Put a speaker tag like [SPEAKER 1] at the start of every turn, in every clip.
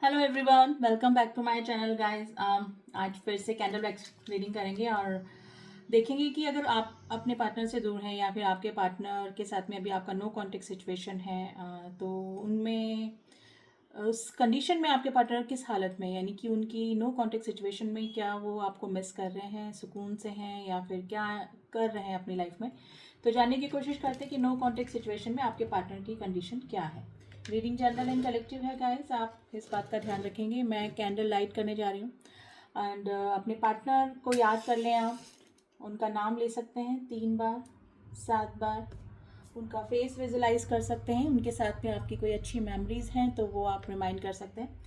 [SPEAKER 1] Hello everyone, welcome back to my channel guys. आज फिर से कैंडल वैक्स रीडिंग करेंगे और देखेंगे कि अगर आप अपने पार्टनर से दूर हैं या फिर आपके पार्टनर के साथ में अभी आपका नो कॉन्टेक्ट सिचुएशन है, तो उनमें उस कंडीशन में आपके पार्टनर किस हालत में, यानी कि उनकी नो कॉन्टेक्ट सिचुएशन में क्या वो आपको मिस कर रहे हैं, सुकून से हैं या फिर क्या कर रहे हैं अपनी लाइफ में। तो जानने की कोशिश करते हैं कि नो कॉन्टेक्ट सिचुएशन में आपके पार्टनर की कंडीशन क्या है। रीडिंग जनरल एंड कलेक्टिव है गाइस, आप इस बात का ध्यान रखेंगे। मैं कैंडल लाइट करने जा रही हूँ एंड अपने पार्टनर को याद कर लें। आप उनका नाम ले सकते हैं 3 बार, 7 बार। उनका फेस विजुलाइज कर सकते हैं। उनके साथ में आपकी कोई अच्छी मेमोरीज हैं तो वो आप रिमाइंड कर सकते हैं।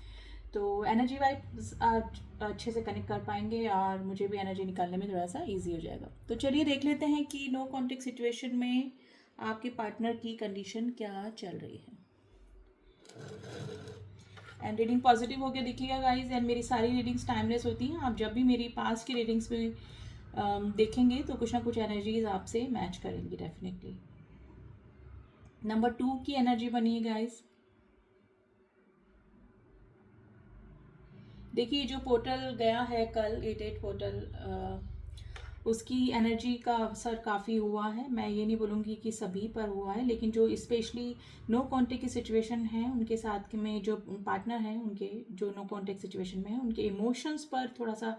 [SPEAKER 1] तो एनर्जी वाइब्स अच्छे से कनेक्ट कर पाएंगे और मुझे भी एनर्जी निकालने में थोड़ा सा इजी हो जाएगा। तो चलिए देख लेते हैं कि नो कॉन्टेक्ट सिचुएशन में आपके पार्टनर की कंडीशन क्या चल रही है। एंड रीडिंग पॉजिटिव हो गया देखिएगा गाइज। एंड मेरी सारी रीडिंग्स टाइमलेस होती हैं। आप जब भी मेरी पास की रीडिंग्स में देखेंगे तो कुछ ना कुछ एनर्जीज आपसे मैच करेंगी डेफिनेटली। नंबर 2 की एनर्जी बनी है गाइज। देखिए जो पोर्टल गया है कल 88 पोर्टल, उसकी एनर्जी का असर काफ़ी हुआ है। मैं ये नहीं बोलूँगी कि सभी पर हुआ है, लेकिन जो स्पेशली नो कॉन्टेक्ट की सिचुएशन है उनके साथ में जो पार्टनर हैं, उनके जो नो कॉन्टेक्ट सिचुएशन में है, उनके इमोशंस पर थोड़ा सा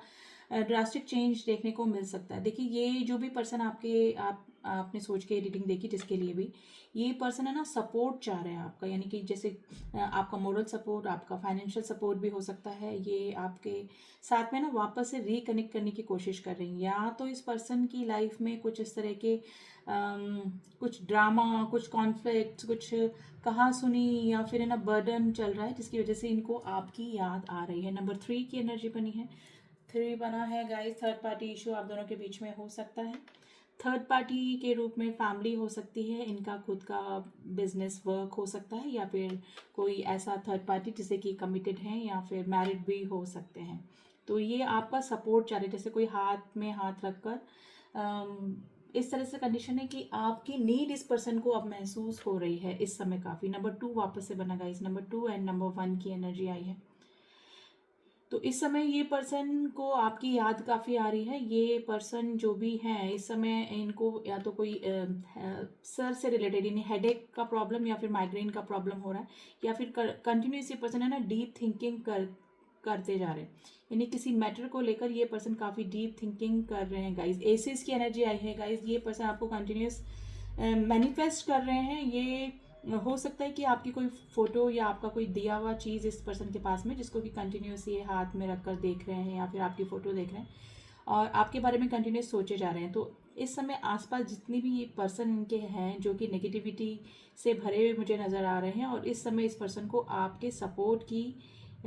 [SPEAKER 1] ड्रास्टिक चेंज देखने को मिल सकता है। देखिए ये जो भी पर्सन आपने सोच के रीडिंग देखी जिसके लिए भी ये पर्सन है ना, सपोर्ट चाह रहे हैं आपका, यानी कि जैसे आपका मोरल सपोर्ट, आपका फाइनेंशियल सपोर्ट भी हो सकता है। ये आपके साथ में ना वापस से रिकनेक्ट करने की कोशिश कर रही हैं। या तो इस पर्सन की लाइफ में कुछ इस तरह के कुछ ड्रामा, कुछ कॉन्फ्लिक्ट, कुछ कहा सुनी या फिर है ना बर्डन चल रहा है जिसकी वजह से इनको आपकी याद आ रही है। नंबर 3 की एनर्जी बनी है। 3 बना है गाइस। थर्ड पार्टी इशू आप दोनों के बीच में हो सकता है। थर्ड पार्टी के रूप में फैमिली हो सकती है, इनका खुद का बिजनेस वर्क हो सकता है, या फिर कोई ऐसा थर्ड पार्टी जिसे कि कमिटेड हैं या फिर मैरिड भी हो सकते हैं। तो ये आपका सपोर्ट चाह रहे, जैसे कोई हाथ में हाथ रखकर इस तरह से कंडीशन है कि आपकी नीड इस पर्सन को अब महसूस हो रही है इस समय काफ़ी। नंबर 2 वापस से बना गाइस। नंबर 2 एंड नंबर 1 की एनर्जी आई है। तो इस समय ये पर्सन को आपकी याद काफ़ी आ रही है। ये पर्सन जो भी हैं इस समय इनको या तो कोई सर से रिलेटेड यानी हेडेक का प्रॉब्लम या फिर माइग्रेन का प्रॉब्लम हो रहा है, या फिर कंटिन्यूस ये पर्सन है ना डीप थिंकिंग करते जा रहे हैं, यानी किसी मैटर को लेकर ये पर्सन काफ़ी डीप थिंकिंग कर रहे हैं गाइज। एसिस की एनर्जी आई है गाइज। ये पर्सन आपको कंटिन्यूस मैनिफेस्ट कर रहे हैं। ये हो सकता है कि आपकी कोई फोटो या आपका कोई दिया हुआ चीज़ इस पर्सन के पास में, जिसको कि कंटिन्यूस ये हाथ में रख कर देख रहे हैं या फिर आपकी फ़ोटो देख रहे हैं और आपके बारे में कंटिन्यूस सोचे जा रहे हैं। तो इस समय आसपास जितनी भी ये पर्सन इनके हैं जो कि नेगेटिविटी से भरे हुए मुझे नज़र आ रहे हैं, और इस समय इस पर्सन को आपके सपोर्ट की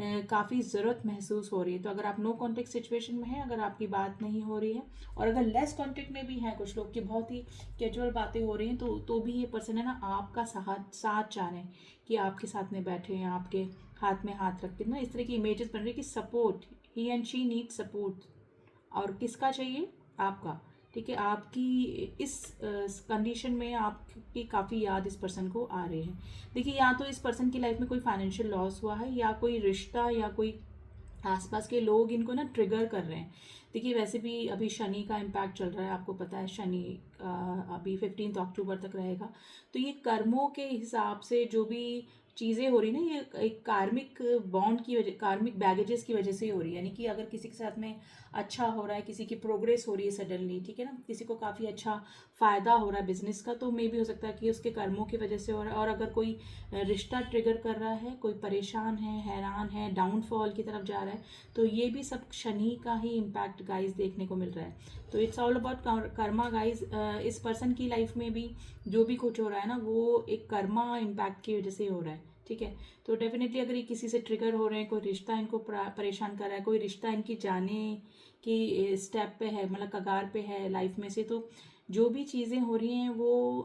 [SPEAKER 1] काफ़ी ज़रूरत महसूस हो रही है। तो अगर आप नो कॉन्टेक्ट सिचुएशन में हैं, अगर आपकी बात नहीं हो रही है, और अगर लेस कॉन्टेक्ट में भी हैं, कुछ लोग की बहुत ही कैजुअल बातें हो रही हैं, तो भी ये पर्सन है ना आपका साथ चाह रहे हैं कि आपके साथ में बैठे हैं, आपके हाथ में हाथ रख के ना इस तरह की इमेजेस बन रही है कि support, he and she need support. और किसका चाहिए? आपका। ठीक है, आपकी इस कंडीशन में आपकी काफ़ी याद इस पर्सन को आ रही है। देखिए या तो इस पर्सन की लाइफ में कोई फाइनेंशियल लॉस हुआ है, या कोई रिश्ता या कोई आसपास के लोग इनको ना ट्रिगर कर रहे हैं। देखिए वैसे भी अभी शनि का इम्पैक्ट चल रहा है, आपको पता है शनि अभी 15 अक्टूबर तक रहेगा। तो ये कर्मों के हिसाब से जो भी चीज़ें हो रही ना, ये एक कार्मिक बॉन्ड की वजह, कार्मिक बैगेजेस की वजह से हो रही है। यानी कि अगर किसी के साथ में अच्छा हो रहा है, किसी की प्रोग्रेस हो रही है सडनली, ठीक है ना, किसी को काफ़ी अच्छा फ़ायदा हो रहा है बिजनेस का, तो मे भी हो सकता है कि उसके कर्मों की वजह से हो रहा है। और अगर कोई रिश्ता ट्रिगर कर रहा है, कोई परेशान है, हैरान है, डाउनफॉल की तरफ जा रहा है, तो ये भी सब शनि का ही इम्पैक्ट गाइज देखने को मिल रहा है। तो it's all about Karma guys. इस पर्सन की लाइफ में भी जो भी कुछ हो रहा है ना, वो एक कर्मा इम्पैक्ट की वजह से हो रहा है। ठीक है, तो डेफिनेटली अगर ये किसी से ट्रिगर हो रहे हैं, कोई रिश्ता इनको परेशान कर रहा है, कोई रिश्ता इनकी जाने की स्टेप पे है, मतलब कगार पे है लाइफ में से, तो जो भी चीज़ें हो रही हैं वो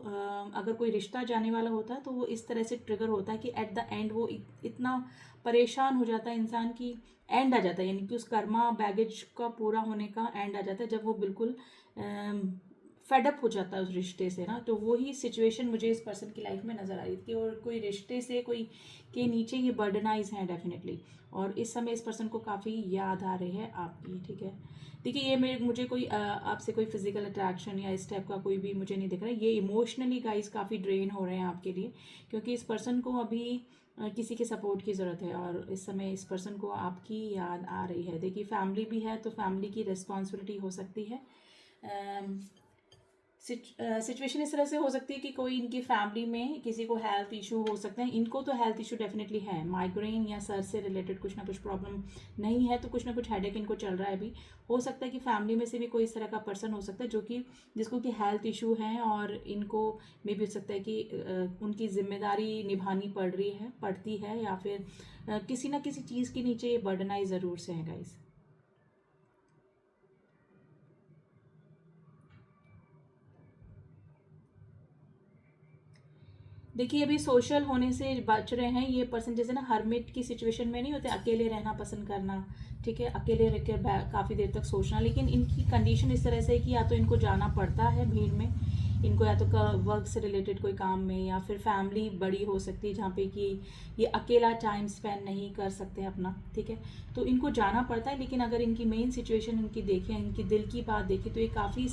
[SPEAKER 1] अगर कोई रिश्ता जाने वाला होता है तो वो इस तरह से ट्रिगर होता है कि एट द एंड वो इतना परेशान हो जाता है इंसान की एंड आ जाता है, यानी कि उस कर्मा बैगेज का पूरा होने का एंड आ जाता है जब वो बिल्कुल फेडअप हो जाता है उस रिश्ते से ना। तो वही सिचुएशन मुझे इस पर्सन की लाइफ में नज़र आ रही थी, और कोई रिश्ते से कोई के नीचे ये बर्डनाइज हैं डेफिनेटली। और इस समय इस पर्सन को काफ़ी याद आ रही है आपकी, ठीक है। देखिए ये मुझे कोई आपसे कोई फिजिकल अट्रैक्शन या इस टाइप का कोई भी मुझे नहीं दिख रहा है। ये इमोशनली गाइस काफ़ी ड्रेन हो रहे हैं आपके लिए, क्योंकि इस पर्सन को अभी किसी के सपोर्ट की ज़रूरत है और इस समय इस पर्सन को आपकी याद आ रही है। देखिए फैमिली भी है तो फैमिली की रिस्पॉन्सिबिलिटी हो सकती है। सिचुएशन इस तरह से हो सकती है कि कोई इनकी फैमिली में किसी को हेल्थ इशू हो सकते हैं। इनको तो हेल्थ इशू डेफिनेटली है, माइग्रेन या सर से रिलेटेड कुछ ना कुछ प्रॉब्लम नहीं है तो कुछ ना कुछ हेडेक इनको चल रहा है अभी। हो सकता है कि फैमिली में से भी कोई इस तरह का पर्सन हो सकता है जो कि जिसको कि हेल्थ इशू है और इनको मे भी हो सकता है कि उनकी जिम्मेदारी निभानी पड़ती है या फिर किसी ना किसी चीज़ के नीचे ये बर्डनाइज ज़रूर से है गाइस। देखिए अभी सोशल होने से बच रहे हैं ये पर्सन, जैसे ना हर्मिट की सिचुएशन में नहीं होते, अकेले रहना पसंद करना, ठीक है, अकेले रह कर काफ़ी देर तक सोचना। लेकिन इनकी कंडीशन इस तरह से है कि या तो इनको जाना पड़ता है भीड़ में, इनको या तो वर्क से रिलेटेड कोई काम में, या फिर फैमिली बड़ी हो सकती है जहाँ पे कि ये अकेला टाइम स्पेंड नहीं कर सकते अपना, ठीक है, तो इनको जाना पड़ता है। लेकिन अगर इनकी मेन सिचुएशन इनकी देखें, इनकी दिल की बात देखें, तो ये काफ़ी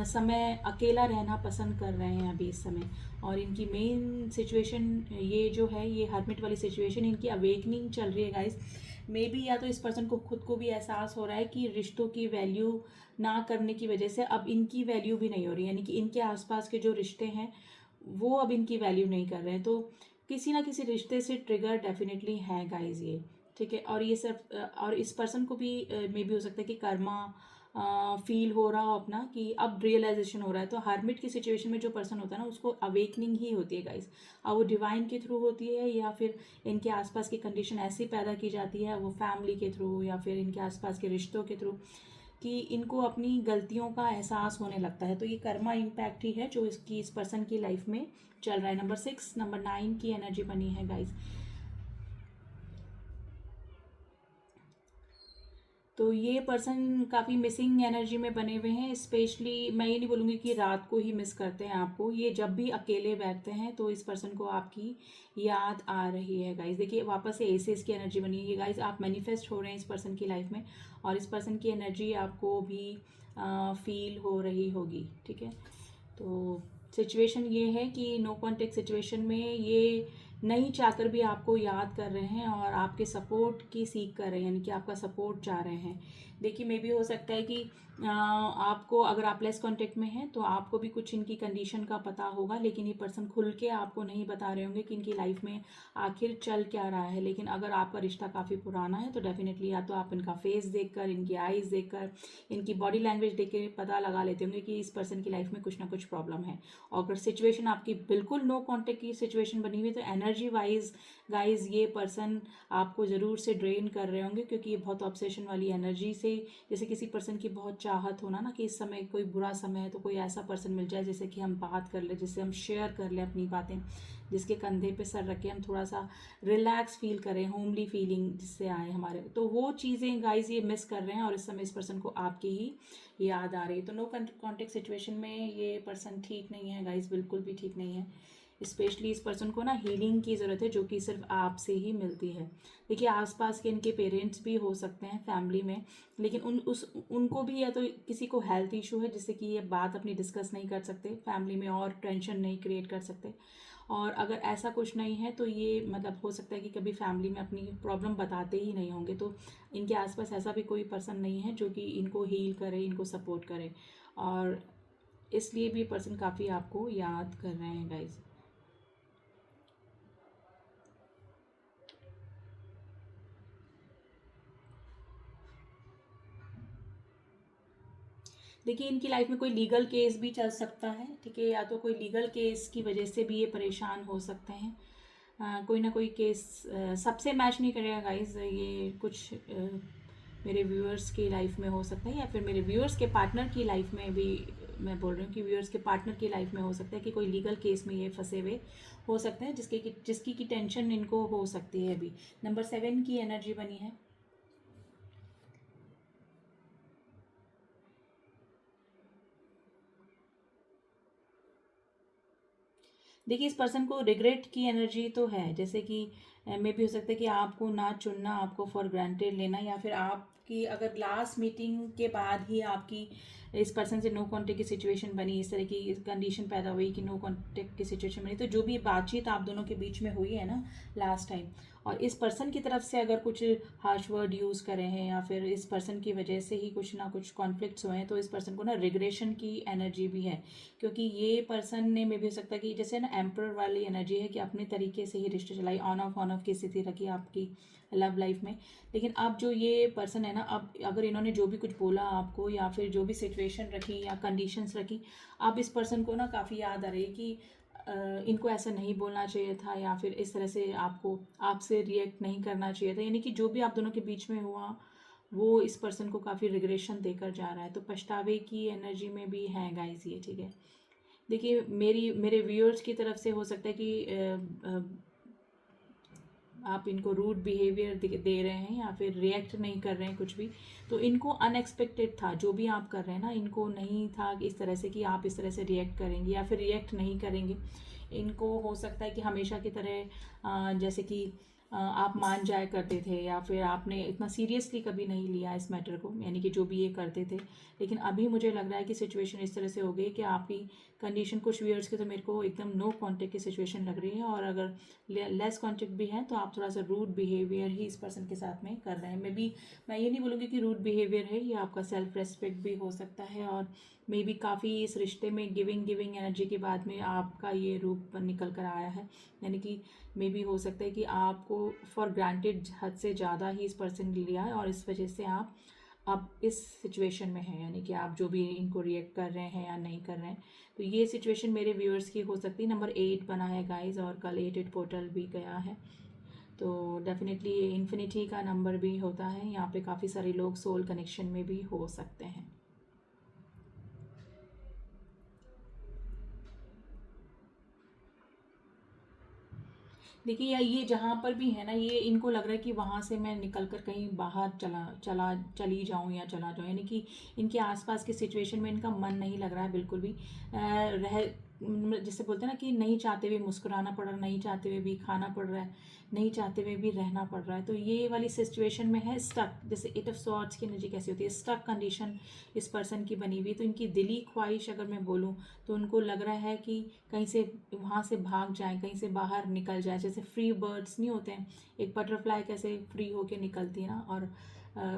[SPEAKER 1] समय अकेला रहना पसंद कर रहे हैं अभी इस समय। और इनकी मेन सिचुएशन ये जो है, ये हर्मिट वाली सिचुएशन, इनकी अवेकनिंग चल रही है गाइस। मे बी या तो इस पर्सन को खुद को भी एहसास हो रहा है कि रिश्तों की वैल्यू ना करने की वजह से अब इनकी वैल्यू भी नहीं हो रही, यानी कि इनके आसपास के जो रिश्ते हैं वो अब इनकी वैल्यू नहीं कर रहे हैं। तो किसी ना किसी रिश्ते से ट्रिगर डेफिनेटली है गाइज ये, ठीक है। और ये सब और इस पर्सन को भी मे बी हो सकता है कि कर्मा फील हो रहा हो अपना, कि अब रियलाइजेशन हो रहा है। तो हार्मिट की सिचुएशन में जो पर्सन होता है ना उसको अवेकनिंग ही होती है गाइस। अब वो डिवाइन के थ्रू होती है या फिर इनके आसपास की कंडीशन ऐसी पैदा की जाती है, वो फैमिली के थ्रू या फिर इनके आसपास के रिश्तों के थ्रू, कि इनको अपनी गलतियों का एहसास होने लगता है। तो ये कर्मा इम्पैक्ट ही है जो इस पर्सन की लाइफ में चल रहा है। नंबर 6 नंबर 9 की एनर्जी बनी है गाइस। तो ये पर्सन काफ़ी मिसिंग एनर्जी में बने हुए हैं। स्पेशली मैं ये नहीं बोलूँगी कि रात को ही मिस करते हैं आपको, ये जब भी अकेले बैठते हैं तो इस पर्सन को आपकी याद आ रही है गाइज। देखिए वापस से एसेस की एनर्जी बनी है गाइज, आप मैनिफेस्ट हो रहे हैं इस पर्सन की लाइफ में और इस पर्सन की एनर्जी आपको भी फील हो रही होगी, ठीक है। तो सिचुएशन ये है कि नो कॉन्टेक्ट सिचुएशन में ये नहीं चाहकर भी आपको याद कर रहे हैं और आपके सपोर्ट की सीख कर रहे हैं, यानी कि आपका सपोर्ट चाह रहे हैं। देखिए मे भी हो सकता है कि आपको, अगर आप लेस कांटेक्ट में हैं तो आपको भी कुछ इनकी कंडीशन का पता होगा, लेकिन ये पर्सन खुल के आपको नहीं बता रहे होंगे कि इनकी लाइफ में आखिर चल क्या रहा है। लेकिन अगर आपका रिश्ता काफ़ी पुराना है तो डेफिनेटली या तो आप इनका फेस देखकर, इनकी आईज देखकर, इनकी बॉडी लैंग्वेज देख के पता लगा लेते होंगे कि इस पर्सन की लाइफ में कुछ ना कुछ प्रॉब्लम है। और अगर सिचुएशन आपकी बिल्कुल नो कॉन्टेक्ट की सिचुएशन बनी हुई तो एनर्जी वाइज गाइज ये पर्सन आपको ज़रूर से ड्रेन कर रहे होंगे, क्योंकि ये बहुत ऑब्सेशन वाली एनर्जी से, जैसे किसी पर्सन की बहुत चाहत होना ना कि इस समय कोई बुरा समय है तो कोई ऐसा पर्सन मिल जाए जिससे कि हम बात कर ले, जिससे हम शेयर कर ले अपनी बातें, जिसके कंधे पे सर रख के हम थोड़ा सा रिलैक्स फील करें, होमली फीलिंग जिससे आए हमारे, तो वो चीज़ें गाइज ये मिस कर रहे हैं और इस समय इस पर्सन को आपकी ही याद आ रही है। तो नो कॉन्टेक्ट सिचुएशन में ये पर्सन ठीक नहीं है गाइज, बिल्कुल भी ठीक नहीं है। स्पेशली इस पर्सन को ना हीलिंग की ज़रूरत है जो कि सिर्फ आपसे ही मिलती है। देखिए आसपास के इनके पेरेंट्स भी हो सकते हैं फैमिली में, लेकिन उनको भी या तो किसी को हेल्थ इशू है जिससे कि ये बात अपनी डिस्कस नहीं कर सकते फैमिली में और टेंशन नहीं क्रिएट कर सकते। और अगर ऐसा कुछ नहीं है तो ये मतलब हो सकता है कि कभी फैमिली में अपनी प्रॉब्लम बताते ही नहीं होंगे। तो इनके आसपास ऐसा भी कोई पर्सन नहीं है जो कि इनको हील करे, इनको सपोर्ट करे, और इसलिए भी पर्सन काफ़ी आपको याद कर रहे हैं गाइज। देखिए इनकी लाइफ में कोई लीगल केस भी चल सकता है, ठीक है, या तो कोई लीगल केस की वजह से भी ये परेशान हो सकते हैं। कोई ना कोई केस सबसे मैच नहीं करेगा गाइज, ये कुछ मेरे व्यूअर्स की लाइफ में हो सकता है या फिर मेरे व्यूअर्स के पार्टनर की लाइफ में भी, मैं बोल रही हूँ कि व्यूअर्स के पार्टनर की लाइफ में हो सकता है कि कोई लीगल केस में ये फंसे हुए हो सकते हैं जिसकी की टेंशन इनको हो सकती है अभी। नंबर 7 की एनर्जी बनी है। देखिए इस पर्सन को रिग्रेट की एनर्जी तो है, जैसे कि में भी हो सकता है कि आपको ना चुनना, आपको फॉर ग्रांटेड लेना, या फिर आपकी अगर लास्ट मीटिंग के बाद ही आपकी इस पर्सन से नो कांटेक्ट की सिचुएशन बनी, इस तरह की कंडीशन पैदा हुई कि नो कांटेक्ट की सिचुएशन बनी, तो जो भी बातचीत आप दोनों के बीच में हुई है ना लास्ट टाइम, और इस पर्सन की तरफ से अगर कुछ हार्श वर्ड यूज़ करे हैं या फिर इस पर्सन की वजह से ही कुछ ना कुछ कॉन्फ्लिक्ट्स हुए हैं, तो इस पर्सन को ना रिग्रेशन की एनर्जी भी है, क्योंकि ये पर्सन ने में भी हो सकता है कि जैसे ना एम्पर वाली एनर्जी है कि अपने तरीके से ही रिश्ते चलाई, ऑन ऑफ की स्थिति रखी आपकी लव लाइफ में। लेकिन अब जो ये पर्सन है ना, अब अगर इन्होंने जो भी कुछ बोला आपको या फिर जो भी सिचुएशन रखी या कंडीशंस रखी, अब इस पर्सन को ना काफ़ी याद आ रही है कि इनको ऐसा नहीं बोलना चाहिए था, या फिर इस तरह से आपको आपसे रिएक्ट नहीं करना चाहिए था, यानी कि जो भी आप दोनों के बीच में हुआ वो इस पर्सन को काफ़ी रिग्रेशन देकर जा रहा है। तो पछतावे की एनर्जी में भी है गाइस ये, ठीक है। देखिए मेरे व्यूअर्स की तरफ से हो सकता है कि आप इनको रूड बिहेवियर दे रहे हैं या फिर रिएक्ट नहीं कर रहे हैं कुछ भी, तो इनको अनएक्सपेक्टेड था जो भी आप कर रहे हैं ना, इनको नहीं था कि इस तरह से कि आप इस तरह से रिएक्ट करेंगे या फिर रिएक्ट नहीं करेंगे। इनको हो सकता है कि हमेशा की तरह जैसे कि आप मान जाया करते थे या फिर आपने इतना सीरियसली कभी नहीं लिया इस मैटर को, यानी कि जो भी ये करते थे। लेकिन अभी मुझे लग रहा है कि सिचुएशन इस तरह से हो गई कि आपकी कंडीशन कुछ व्यूअर्स की तो मेरे को एकदम नो कांटेक्ट की सिचुएशन लग रही है, और अगर लेस कांटेक्ट भी है तो आप थोड़ा सा रूड बिहेवियर ही इस पर्सन के साथ में कर रहे हैं। मैं ये नहीं बोलूँगी कि रूड बिहेवियर है, ये आपका सेल्फ रेस्पेक्ट भी हो सकता है, और मे बी काफ़ी इस रिश्ते में गिविंग एनर्जी के बाद में आपका ये रूप निकल कर आया है, यानी कि मे बी हो सकता है कि आपको फॉर ग्रांटेड हद से ज़्यादा ही इस पर्सन ने लिया है, और इस वजह से आप अब इस सिचुएशन में हैं, यानी कि आप जो भी इनको रिएक्ट कर रहे हैं या नहीं कर रहे हैं। तो ये सिचुएशन मेरे व्यूअर्स की हो सकती है। नंबर 8 बना है गाइस, और कल 8 पोर्टल भी गया है, तो डेफिनेटली ये इन्फिनिटी का नंबर भी होता है। यहाँ पे काफ़ी सारे लोग सोल कनेक्शन में भी हो सकते हैं। देखिए या ये जहाँ पर भी है ना, ये इनको लग रहा है कि वहाँ से मैं निकल कर कहीं बाहर चली जाऊँ या चला जाऊँ, यानी कि इनके आसपास की सिचुएशन में इनका मन नहीं लग रहा है बिल्कुल भी। जिससे बोलते हैं ना कि नहीं चाहते हुए मुस्कुराना पड़ रहा है, नहीं चाहते हुए भी खाना पड़ रहा है, नहीं चाहते हुए भी रहना पड़ रहा है। तो ये वाली सिचुएशन में है स्टक, जैसे 8 ऑफ सॉर्ड्स की एनर्जी कैसी होती है, स्टक कंडीशन इस पर्सन की बनी हुई है। तो इनकी दिली ख्वाहिश अगर मैं बोलूँ तो उनको लग रहा है कि कहीं से वहाँ से भाग जाएं, कहीं से बाहर निकल जाए, जैसे फ्री बर्ड्स नहीं होते हैं, एक बटरफ्लाई कैसे फ्री होके निकलती है ना, और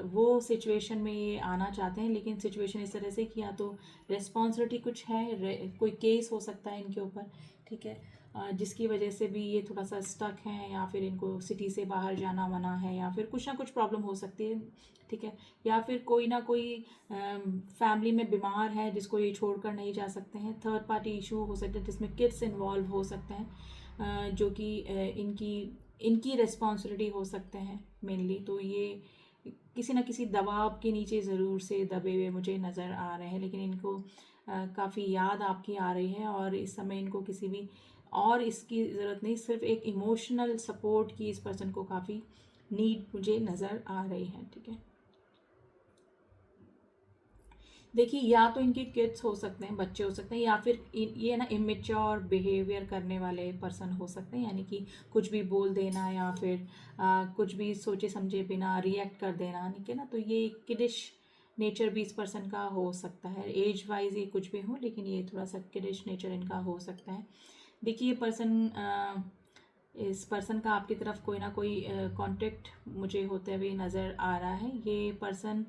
[SPEAKER 1] वो सिचुएशन में ये आना चाहते हैं। लेकिन सिचुएशन इस तरह से कि या तो रिस्पॉन्सिबिलिटी कुछ है, कोई केस हो सकता है इनके ऊपर, ठीक है, जिसकी वजह से भी ये थोड़ा सा स्टक हैं, या फिर इनको सिटी से बाहर जाना मना है, या फिर कुछ ना कुछ प्रॉब्लम हो सकती है, ठीक है, या फिर कोई ना कोई फैमिली में बीमार है जिसको ये छोड़कर नहीं जा सकते हैं। थर्ड पार्टी इशू हो सकता है जिसमें किड्स इन्वॉल्व हो सकते हैं, जो कि इनकी रिस्पॉन्सिबिलिटी हो सकते हैं मेनली। तो ये किसी ना किसी दबाव के नीचे ज़रूर से दबे हुए मुझे नज़र आ रहे हैं, लेकिन इनको काफ़ी याद आपकी आ रही है, और इस समय इनको किसी भी और इसकी ज़रूरत नहीं, सिर्फ एक इमोशनल सपोर्ट की इस पर्सन को काफ़ी नीड मुझे नज़र आ रही है, ठीक है। देखिए या तो इनके किड्स हो सकते हैं, बच्चे हो सकते हैं, या फिर ये ना इमेच्योर बिहेवियर करने वाले पर्सन हो सकते हैं, यानी कि कुछ भी बोल देना या फिर कुछ भी सोचे समझे बिना रिएक्ट कर देना, ठीक है ना। तो ये किडिश नेचर भी इस पर्सन का हो सकता है। एज वाइज ये कुछ भी हो, लेकिन ये थोड़ा सा किडिश नेचर इनका हो सकता है। देखिए इस पर्सन का आपकी तरफ कोई ना कोई कांटेक्ट मुझे होते हुए नज़र आ रहा है। ये पर्सन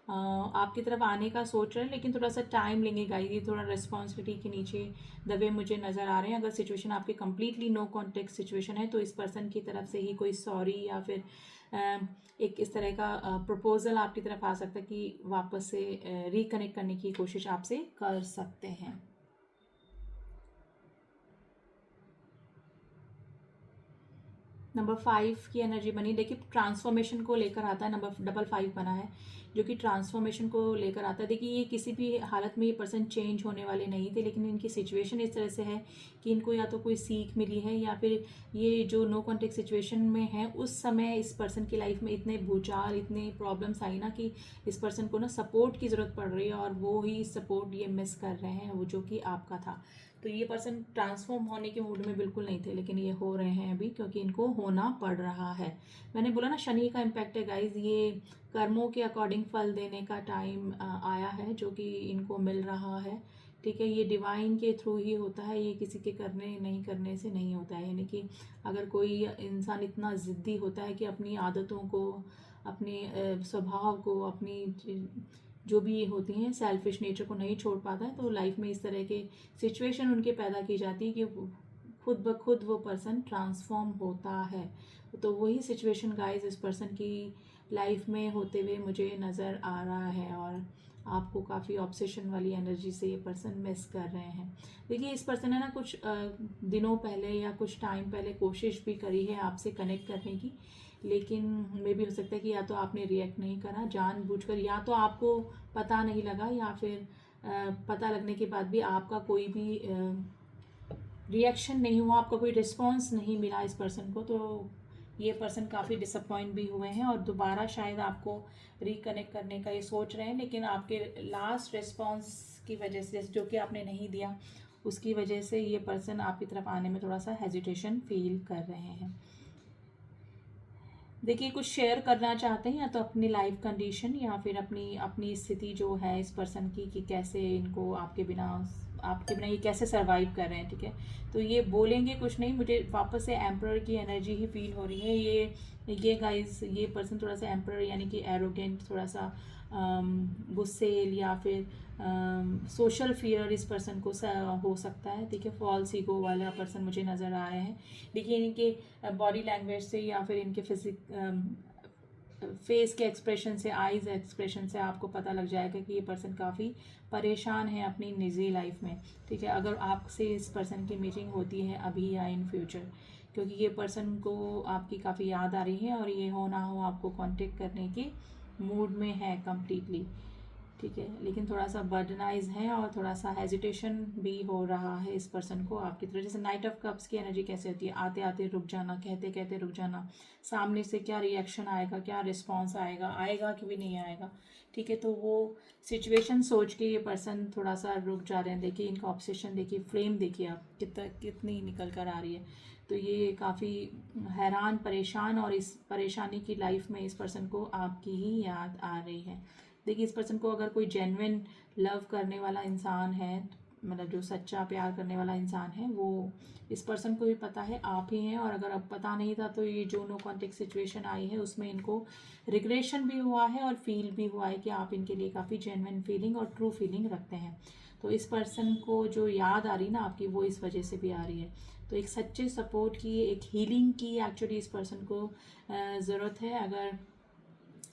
[SPEAKER 1] आपकी तरफ आने का सोच रहे हैं, लेकिन थोड़ा सा टाइम लेंगे गाइस, ये थोड़ा रिस्पॉन्सिबिलिटी के नीचे दबे मुझे नज़र आ रहे हैं। अगर सिचुएशन आपकी कंप्लीटली नो कॉन्टेक्ट सिचुएशन है तो इस पर्सन की तरफ से ही कोई सॉरी या फिर एक इस तरह का प्रपोजल आपकी तरफ आ सकता है कि वापस से रिकनेक्ट करने की कोशिश आपसे कर सकते हैं। नंबर 5 की एनर्जी बनी, देखिए ट्रांसफॉर्मेशन को लेकर आता है। नंबर 5 बना है जो कि ट्रांसफॉर्मेशन को लेकर आता है। देखिए ये किसी भी हालत में ये पर्सन चेंज होने वाले नहीं थे, लेकिन इनकी सिचुएशन इस तरह से है कि इनको या तो कोई सीख मिली है, या फिर ये जो नो कॉन्टेक्ट सिचुएशन में है उस समय इस पर्सन की लाइफ में इतने भूचाल, इतने प्रॉब्लम्स आई ना कि इस पर्सन को ना सपोर्ट की ज़रूरत पड़ रही है, और वो ही सपोर्ट ये मिस कर रहे हैं, वो जो कि आपका था। तो ये पर्सन ट्रांसफॉर्म होने के मूड में बिल्कुल नहीं थे, लेकिन ये हो रहे हैं अभी, क्योंकि इनको होना पड़ रहा है। मैंने बोला ना शनि का इम्पैक्ट है गाइज, ये कर्मों के अकॉर्डिंग फल देने का टाइम आया है, जो कि इनको मिल रहा है। ठीक है, ये डिवाइन के थ्रू ही होता है, ये किसी के करने नहीं करने से नहीं होता है। यानी कि अगर कोई इंसान इतना ज़िद्दी होता है कि अपनी आदतों को, अपने स्वभाव को, अपनी जो भी होती हैं सेल्फिश नेचर को नहीं छोड़ पाता है, तो लाइफ में इस तरह के सिचुएशन उनके पैदा की जाती है कि खुद ब खुद वो पर्सन ट्रांसफॉर्म होता है। तो वही सिचुएशन गाइस इस पर्सन की लाइफ में होते हुए मुझे नज़र आ रहा है, और आपको काफ़ी ऑब्सेशन वाली एनर्जी से ये पर्सन मिस कर रहे हैं। देखिए इस पर्सन ने ना कुछ दिनों पहले या कुछ टाइम पहले कोशिश भी करी है आपसे कनेक्ट करने की, लेकिन मे भी हो सकता है कि या तो आपने रिएक्ट नहीं करा जानबूझकर, या तो आपको पता नहीं लगा, या फिर पता लगने के बाद भी आपका कोई भी रिएक्शन नहीं हुआ, आपका कोई रिस्पॉन्स नहीं मिला इस पर्सन को। तो ये पर्सन काफ़ी डिसअपॉइंट भी हुए हैं और दोबारा शायद आपको रिकनेक्ट करने का ये सोच रहे हैं, लेकिन आपके लास्ट रिस्पॉन्स की वजह से, जो कि आपने नहीं दिया, उसकी वजह से ये पर्सन आपकी तरफ आने में थोड़ा सा हेजिटेशन फील कर रहे हैं। देखिए कुछ शेयर करना चाहते हैं, या तो अपनी लाइफ कंडीशन या फिर अपनी अपनी स्थिति जो है इस पर्सन की, कि कैसे इनको आपके बिना ये कैसे सरवाइव कर रहे हैं। ठीक है, तो ये बोलेंगे कुछ नहीं, मुझे वापस से एम्परर की एनर्जी ही फील हो रही है। ये गाइस, ये पर्सन थोड़ा सा एम्परर यानी कि एरोगेंट, थोड़ा सा गुस्सेल, या फिर सोशल फियर इस पर्सन को हो सकता है। ठीक है, फॉल्स ईगो वाला पर्सन मुझे नज़र आ रहे हैं। देखिए इनके बॉडी लैंग्वेज से या फिर इनके फेस के एक्सप्रेशन से, आईज एक्सप्रेशन से आपको पता लग जाएगा कि ये पर्सन काफ़ी परेशान है अपनी निजी लाइफ में। ठीक है, अगर आपसे इस पर्सन की मीटिंग होती है अभी या इन फ्यूचर, क्योंकि ये पर्सन को आपकी काफ़ी याद आ रही है और ये हो ना हो आपको कांटेक्ट करने के मूड में है कम्प्लीटली। ठीक है, लेकिन थोड़ा सा बर्डनाइज है और थोड़ा सा हेजिटेशन भी हो रहा है इस पर्सन को आपकी तरफ। जैसे नाइट ऑफ कप्स की एनर्जी कैसे होती है, आते आते रुक जाना, कहते कहते रुक जाना, सामने से क्या रिएक्शन आएगा, क्या रिस्पॉन्स आएगा कि भी नहीं आएगा। ठीक है, तो वो सिचुएशन सोच के ये पर्सन थोड़ा सा रुक जा रहे हैं। देखिए इनका ऑब्सेशन देखिए, फ्लेम देखिए आप कितनी निकल कर आ रही है। तो ये काफ़ी हैरान परेशान, और इस परेशानी की लाइफ में इस पर्सन को आपकी ही याद आ रही है। देखिए इस पर्सन को अगर कोई जेन्युइन लव करने वाला इंसान है, मतलब जो सच्चा प्यार करने वाला इंसान है, वो इस पर्सन को भी पता है आप ही हैं। और अगर अब पता नहीं था तो ये जो नो कॉन्टेक्ट सिचुएशन आई है उसमें इनको रिग्रेशन भी हुआ है और फील भी हुआ है कि आप इनके लिए काफ़ी जेन्युइन फीलिंग और ट्रू फीलिंग रखते हैं। तो इस पर्सन को जो याद आ रही ना आपकी, वो इस वजह से भी आ रही है। तो एक सच्चे सपोर्ट की, एक हीलिंग की एक्चुअली इस पर्सन को ज़रूरत है।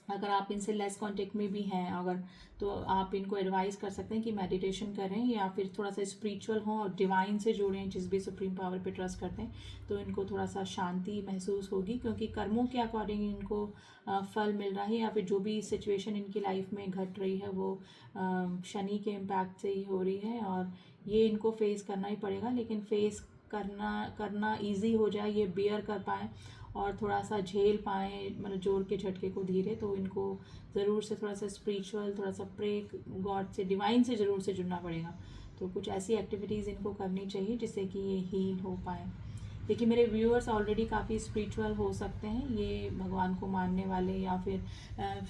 [SPEAKER 1] अगर आप इनसे लेस कांटेक्ट में भी हैं, अगर, तो आप इनको एडवाइस कर सकते हैं कि मेडिटेशन करें या फिर थोड़ा सा स्पिरिचुअल हों और डिवाइन से जुड़ें, जिस भी सुप्रीम पावर पे ट्रस्ट करते हैं, तो इनको थोड़ा सा शांति महसूस होगी, क्योंकि कर्मों के अकॉर्डिंग इनको फल मिल रहा है, या फिर जो भी सिचुएशन इनकी लाइफ में घट रही है वो शनि के इम्पैक्ट से ही हो रही है। और ये इनको फेस करना ही पड़ेगा, लेकिन फेस करना ईजी हो जाए, ये बियर कर पाएँ और थोड़ा सा झेल पाएँ, मतलब जोर के झटके को धीरे, तो इनको ज़रूर से थोड़ा सा स्पिरिचुअल, थोड़ा सा प्रे गॉड से, डिवाइन से ज़रूर से जुड़ना पड़ेगा। तो कुछ ऐसी एक्टिविटीज़ इनको करनी चाहिए जिससे कि ये हील हो पाए। देखिए मेरे व्यूअर्स ऑलरेडी काफ़ी स्पिरिचुअल हो सकते हैं, ये भगवान को मानने वाले, या फिर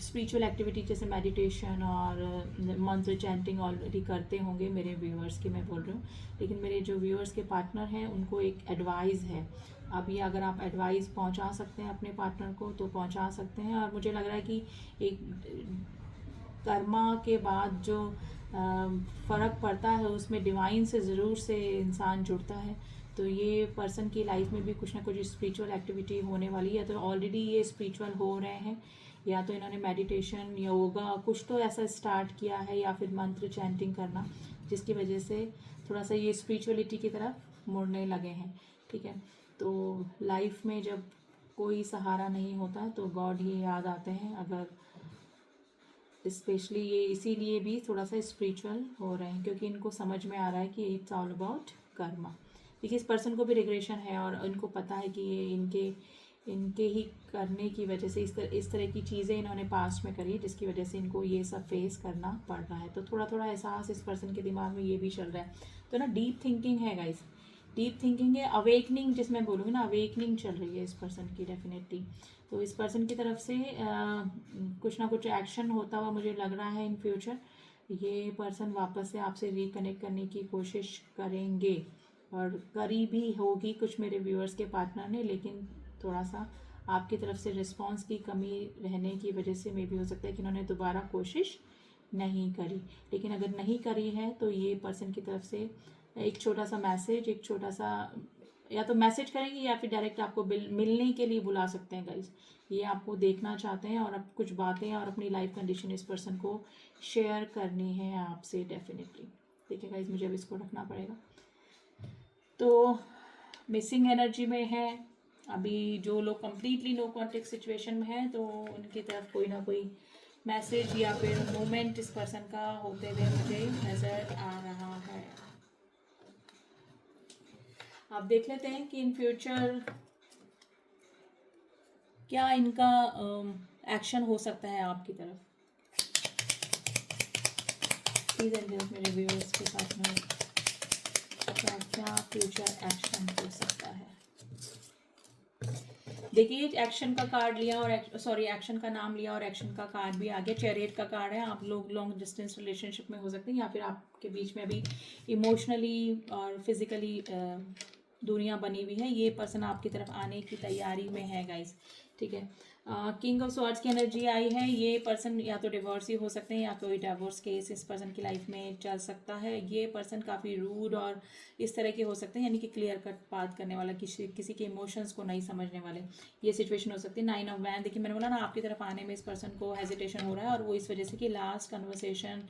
[SPEAKER 1] स्पिरिचुअल एक्टिविटी जैसे मेडिटेशन और मंत्र चैंटिंग ऑलरेडी करते होंगे मेरे व्यूअर्स की मैं बोल रही हूँ। लेकिन मेरे जो व्यूअर्स के पार्टनर हैं उनको एक एडवाइस है। अब ये अगर आप एडवाइस पहुंचा सकते हैं अपने पार्टनर को तो पहुंचा सकते हैं। और मुझे लग रहा है कि एक कर्मा के बाद जो फ़र्क पड़ता है उसमें डिवाइन से ज़रूर से इंसान जुड़ता है। तो ये पर्सन की लाइफ में भी कुछ ना कुछ स्पिरिचुअल एक्टिविटी होने वाली है। तो ऑलरेडी ये स्पिरिचुअल हो रहे हैं, या तो इन्होंने मेडिटेशन, योगा कुछ तो ऐसा स्टार्ट किया है, या फिर मंत्र चैंटिंग करना, जिसकी वजह से थोड़ा सा ये स्पिरिचुअलिटी की तरफ मुड़ने लगे हैं। ठीक है, तो लाइफ में जब कोई सहारा नहीं होता तो गॉड ही याद आते हैं। अगर स्पेशली ये इसीलिए भी थोड़ा सा स्पिरिचुअल हो रहे हैं, क्योंकि इनको समझ में आ रहा है कि इट्स ऑल अबाउट कर्मा। देखिए इस पर्सन को भी रिग्रेशन है और इनको पता है कि ये इनके इनके ही करने की वजह से इस तरह की चीज़ें इन्होंने पास्ट में करी जिसकी वजह से इनको ये सब फेस करना पड़ रहा है। तो थोड़ा थोड़ा एहसास इस पर्सन के दिमाग में ये भी चल रहा है। तो ना डीप थिंकिंग है गाइस, डीप थिंकिंग है, अवेकनिंग जिसमें बोलूँगी ना, अवेकनिंग चल रही है इस पर्सन की डेफिनेटली। तो इस पर्सन की तरफ से कुछ ना कुछ एक्शन होता हुआ मुझे लग रहा है इन फ्यूचर। ये पर्सन वापस से आपसे रिकनेक्ट करने की कोशिश करेंगे और करी भी होगी कुछ मेरे व्यूअर्स के पार्टनर ने, लेकिन थोड़ा सा आपकी तरफ से रिस्पांस की कमी रहने की वजह से मे भी हो सकता है कि इन्होंने दोबारा कोशिश नहीं करी। लेकिन अगर नहीं करी है तो ये पर्सन की तरफ से एक छोटा सा मैसेज, एक छोटा सा या तो मैसेज करेंगे या फिर डायरेक्ट आपको मिलने के लिए बुला सकते हैं गाइज। ये आपको देखना चाहते हैं और अब कुछ बातें और अपनी लाइफ कंडीशन इस पर्सन को शेयर करनी है आपसे डेफिनेटली। ठीक है गाइज, मुझे अब इसको रखना पड़ेगा। तो मिसिंग एनर्जी में है अभी जो लोग कंप्लीटली नो कॉन्टेक्ट सिचुएशन में है, तो उनकी तरफ कोई ना कोई मैसेज या फिर मोमेंट इस पर्सन का होते हुए मुझे नज़र आ रहा है। आप देख लेते हैं कि इन फ्यूचर क्या इनका एक्शन हो सकता है आपकी तरफ। प्लीज एंजल्स मेरे व्यूअर्स के साथ में क्या फ्यूचर एक्शन हो सकता है। देखिए एक्शन का कार्ड लिया और एक्शन का नाम लिया और एक्शन का कार्ड भी आ गया। चैरियट का कार्ड है। आप लोग लॉन्ग डिस्टेंस रिलेशनशिप में हो सकते हैं या फिर आपके बीच में अभी इमोशनली और फिजिकली दूरियां बनी हुई है। ये पर्सन आपकी तरफ आने की तैयारी में है गाइस। ठीक है, किंग ऑफ स्वॉर्ड्स की एनर्जी आई है। ये पर्सन या तो डिवोर्स ही हो सकते हैं या कोई डिवोर्स केस इस पर्सन की लाइफ में चल सकता है। ये पर्सन काफ़ी रूड और इस तरह के हो सकते हैं, यानी कि क्लियर कट बात करने वाला, किसी के इमोशंस को नहीं समझने वाले, ये सिचुएशन हो सकती है। 9 ऑफ वैंड, देखिए मैंने बोला ना आपकी तरफ आने में इस पर्सन को हेजिटेशन हो रहा है और वो इस वजह से कि लास्ट कन्वर्सेशन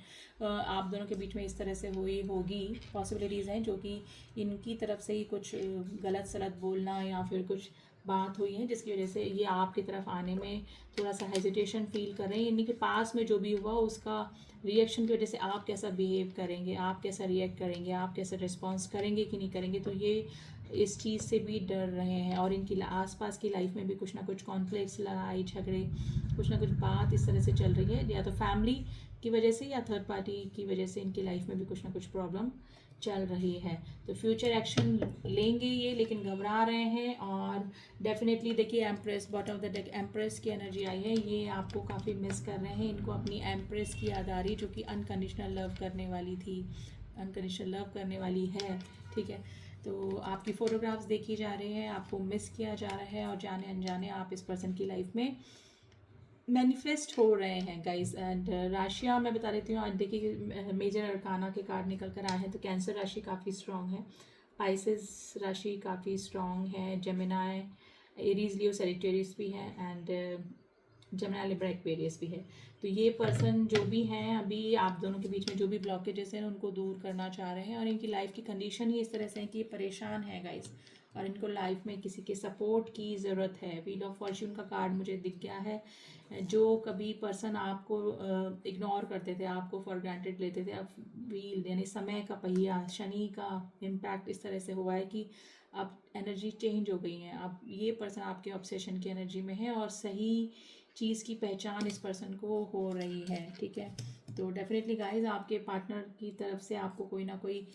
[SPEAKER 1] आप दोनों के बीच में इस तरह से हुई होगी। पॉसिबिलिटीज़ हैं जो कि इनकी तरफ से ही कुछ गलत सलत बोलना या फिर कुछ बात हुई है जिसकी वजह से ये आपकी तरफ आने में थोड़ा सा हेजिटेशन फील कर रहे हैं। इनके पास में जो भी हुआ उसका रिएक्शन की वजह से आप कैसा बिहेव करेंगे, आप कैसा रिएक्ट करेंगे, आप कैसा रिस्पॉन्स करेंगे कि नहीं करेंगे, तो ये इस चीज़ से भी डर रहे हैं। और इनकी आसपास की लाइफ में भी कुछ ना कुछ कॉन्फ्लिक्ट्स, लड़ाई झगड़े, कुछ ना कुछ बात इस तरह से चल रही है, या तो फैमिली की वजह से या थर्ड पार्टी की वजह से इनकी लाइफ में भी कुछ ना कुछ प्रॉब्लम चल रही है। तो फ्यूचर एक्शन लेंगे ये, लेकिन घबरा रहे हैं। और डेफिनेटली देखिए empress, bottom of the deck empress की एनर्जी आई है। ये आपको काफ़ी मिस कर रहे हैं। इनको अपनी एम्प्रेस की याद आ रही जो कि अनकंडीशनल लव करने वाली थी, अनकंडीशनल लव करने वाली है। ठीक है, तो आपकी फ़ोटोग्राफ्स देखी जा रही हैं, आपको मिस किया जा रहा है और जाने अनजाने आप इस पर्सन की लाइफ में मैनिफेस्ट हो रहे हैं गाइस। एंड राशियाँ मैं बता देती हूँ। आज देखिए मेजर अरकाना के कार्ड निकल कर आए हैं, तो कैंसर राशि काफ़ी स्ट्रॉन्ग है, पाइसेस राशि काफ़ी स्ट्रॉन्ग है, जेमिनाई, एरीज, लियो, सैजिटेरियस भी है एंड जेमिनाई, लिब्रा, एक्वेरियस भी है। तो ये पर्सन जो भी हैं अभी आप दोनों के बीच में जो भी ब्लॉकेजेस हैं उनको दूर करना चाह रहे हैं। और इनकी लाइफ की कंडीशन ही इस तरह से है कि ये परेशान है गाइस और इनको लाइफ में किसी के सपोर्ट की ज़रूरत है। व्हील ऑफ फॉर्च्यून का कार्ड मुझे दिख गया है। जो कभी पर्सन आपको इग्नोर करते थे, आपको फॉर ग्रांटेड लेते थे, अब व्हील यानी समय का पहिया, शनि का इम्पैक्ट इस तरह से हुआ है कि अब एनर्जी चेंज हो गई है। अब ये पर्सन आपके ऑब्सेशन की एनर्जी में है और सही चीज़ की पहचान इस पर्सन को हो रही है। ठीक है, तो डेफिनेटली गाइज आपके पार्टनर की तरफ से आपको कोई ना कोई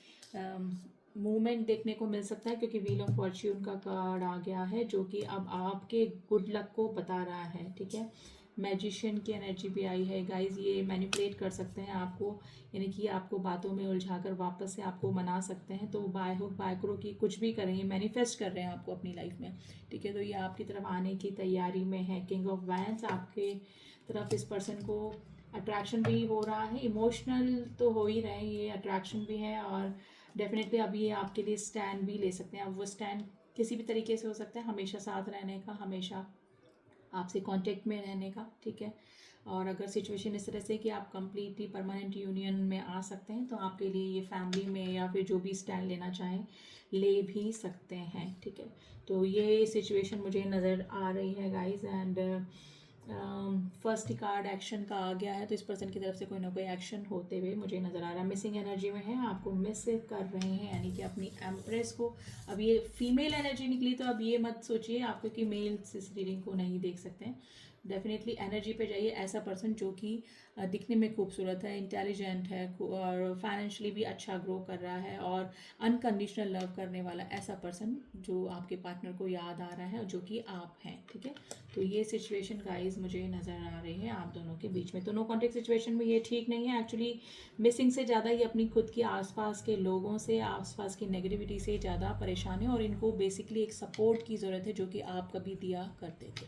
[SPEAKER 1] मूवमेंट देखने को मिल सकता है, क्योंकि व्हील ऑफ फॉर्च्यून का कार्ड आ गया है जो कि अब आपके गुड लक को बता रहा है। ठीक है, मैजिशियन की एनर्जी भी आई है गाइज। ये मैनिपुलेट कर सकते हैं आपको, यानी कि आपको बातों में उलझाकर वापस से आपको मना सकते हैं। तो बाय हो बाय करो कि कुछ भी करें, ये मैनिफेस्ट कर रहे हैं आपको अपनी लाइफ में। ठीक है, तो ये आपकी तरफ आने की तैयारी में है। किंग ऑफ वैंड्स, आपके तरफ इस पर्सन को अट्रैक्शन भी हो रहा है, इमोशनल तो हो ही रहे हैं, ये अट्रैक्शन भी है और डेफिनेटली अभी ये आपके लिए स्टैंड भी ले सकते हैं। अब वो स्टैंड किसी भी तरीके से हो सकता है, हमेशा साथ रहने का, हमेशा आपसे कांटेक्ट में रहने का। ठीक है, और अगर सिचुएशन इस तरह से कि आप कंप्लीटली परमानेंट यूनियन में आ सकते हैं तो आपके लिए ये फैमिली में या फिर जो भी स्टैंड लेना चाहें ले भी सकते हैं। ठीक है, तो ये सिचुएशन मुझे नज़र आ रही है guys. And first card action का आ गया है, तो इस पर्सन की तरफ से कोई ना कोई एक्शन होते हुए मुझे नज़र आ रहा है। मिसिंग एनर्जी में है, आपको मिस कर रहे हैं, यानी कि अपनी एम्प्रेस को। अब ये फीमेल एनर्जी निकली, तो अब ये मत सोचिए आपको कि मेल्स इस रीडिंग को नहीं देख सकते हैं। डेफिनेटली एनर्जी पे जाइए। ऐसा पर्सन जो कि दिखने में खूबसूरत है, इंटेलिजेंट है और फाइनेंशियली भी अच्छा ग्रो कर रहा है और अनकंडीशनल लव करने वाला ऐसा पर्सन जो आपके पार्टनर को याद आ रहा है और जो कि आप हैं, ठीक है। तो ये सिचुएशन गाइस मुझे नज़र आ रही है आप दोनों के बीच में। तो नो कॉन्टेक्ट सिचुएशन में ये ठीक नहीं है एक्चुअली। मिसिंग से ज़्यादा ही अपनी खुद के आसपास के लोगों से, आसपास की नेगेटिविटी से ज़्यादा परेशान है और इनको बेसिकली एक सपोर्ट की ज़रूरत है जो कि आप कभी दिया करते थे।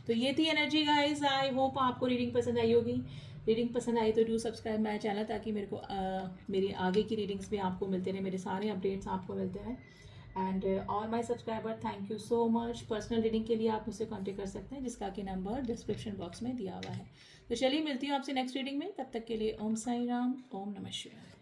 [SPEAKER 1] तो ये थी एनर्जी गाइस। आई होप आपको रीडिंग पसंद आई होगी। रीडिंग पसंद आई तो डू सब्सक्राइब माय चैनल, ताकि मेरे को मेरी आगे की रीडिंग्स भी आपको मिलते रहे, मेरे सारे अपडेट्स आपको मिलते हैं। And all my subscriber, thank you so much. Personal reading के लिए आप मुझसे कॉन्टेक्ट कर सकते हैं, जिसका कि नंबर डिस्क्रिप्शन बॉक्स में दिया हुआ है। तो चलिए मिलती हूँ आपसे नेक्स्ट रीडिंग में, तब तक के लिए ओम साई राम, ओम नमः शिवाय।